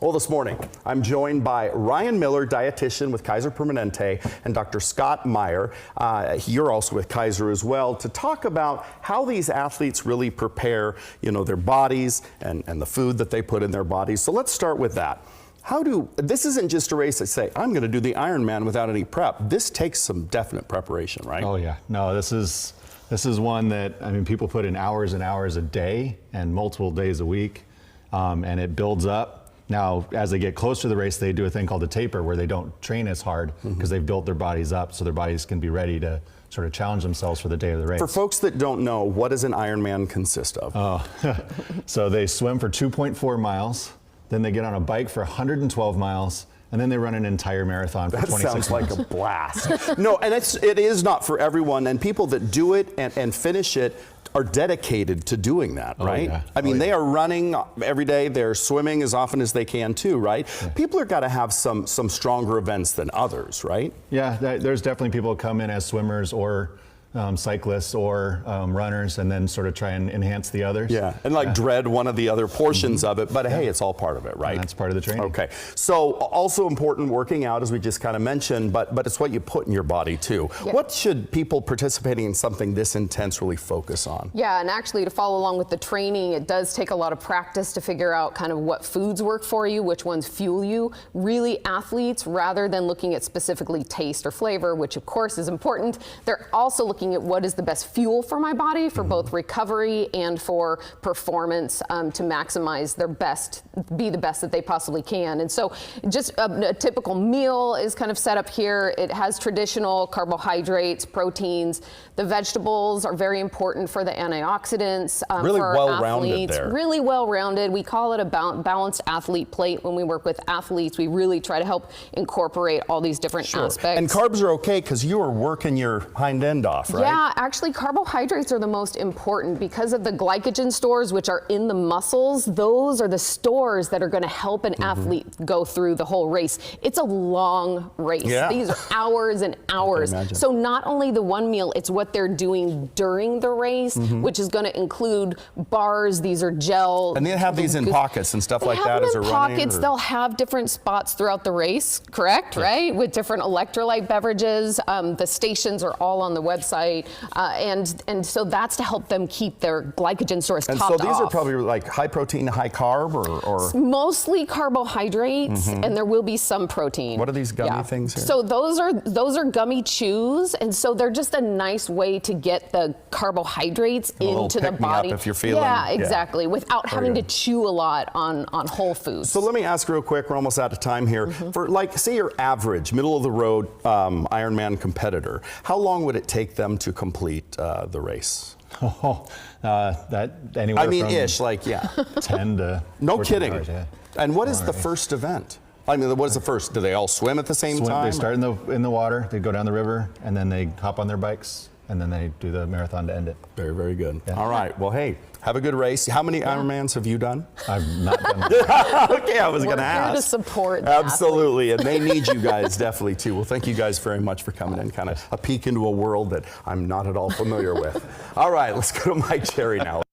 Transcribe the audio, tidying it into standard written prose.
Well, this morning, I'm joined by Ryan Miller, dietitian with Kaiser Permanente, and Dr. Scott Meyer, you're also with Kaiser as well, to talk about how these athletes really prepare, their bodies and the food that they put in their bodies. So let's start with that. This isn't just a race that say, I'm going to do the Ironman without any prep. This takes some definite preparation, right? Oh yeah, no, this is one that, people put in hours and hours a day and multiple days a week, and it builds up. Now, as they get closer to the race, they do a thing called a taper where they don't train as hard because they've built their bodies up so their bodies can be ready to sort of challenge themselves for the day of the race. For folks that don't know, what does an Ironman consist of? Oh, so they swim for 2.4 miles, then they get on a bike for 112 miles, and then they run an entire marathon for 26 miles. That sounds like a blast. No, and it is not for everyone, and people that do it and finish it are dedicated to doing that, right? Oh, yeah. They are running every day, they're swimming as often as they can too, right? Yeah. People are got to have some stronger events than others, right? Yeah, there's definitely people who come in as swimmers or cyclists or runners and then sort of try and enhance the others. Yeah, and dread one of the other portions of it, but hey, it's all part of it, right? And that's part of the training. Okay, so also important working out, as we just kind of mentioned, but it's what you put in your body too. Yeah. What should people participating in something this intense really focus on? Yeah, and actually to follow along with the training, it does take a lot of practice to figure out kind of what foods work for you, which ones fuel you. Really, athletes, rather than looking at specifically taste or flavor, which of course is important, they're also looking at what is the best fuel for my body for both recovery and for performance, to maximize their best, be the best that they possibly can. And so just a typical meal is kind of set up here. It has traditional carbohydrates, proteins. The vegetables are very important for the antioxidants. Really for well-rounded athletes. there. Really well-rounded. We call it a balanced athlete plate. When we work with athletes, we really try to help incorporate all these different aspects. And carbs are okay because you are working your hind end off, right? Yeah, actually carbohydrates are the most important because of the glycogen stores which are in the muscles. Those are the stores that are going to help an athlete go through the whole race. It's a long race. Yeah. These are hours and hours. So not only the one meal, it's what they're doing during the race, which is going to include bars. These are gel. And they have these in pockets and stuff like that as they're running? Pockets. They'll have different spots throughout the race, correct? Yeah. Right? With different electrolyte beverages. The stations are all on the website. And so that's to help them keep their glycogen stores topped off. And so these are probably like high protein, high carb, or mostly carbohydrates, and there will be some protein. What are these gummy things here? So those are gummy chews, and so they're just a nice way to get the carbohydrates into the body. If you're feeling, exactly, without having to chew a lot on whole foods. So let me ask real quick, we're almost out of time here. For say your average, middle of the road Ironman competitor, how long would it take them to complete the race? That anywhere from ish, 10 to no kidding. hours, yeah. And what is the first event? What is the first? Do they all swim at the same time? They start in the water, they go down the river, and then they hop on their bikes, and then they do the marathon to end it. Very, very good. Yeah. All right. Well, hey, have a good race. How many Ironmans have you done? I've not done that. Okay, I was going to ask. We're here to support. Absolutely, and they need you guys definitely too. Well, thank you guys very much for coming in. Kind of a peek into a world that I'm not at all familiar with. All right, let's go to Mike Cherry now.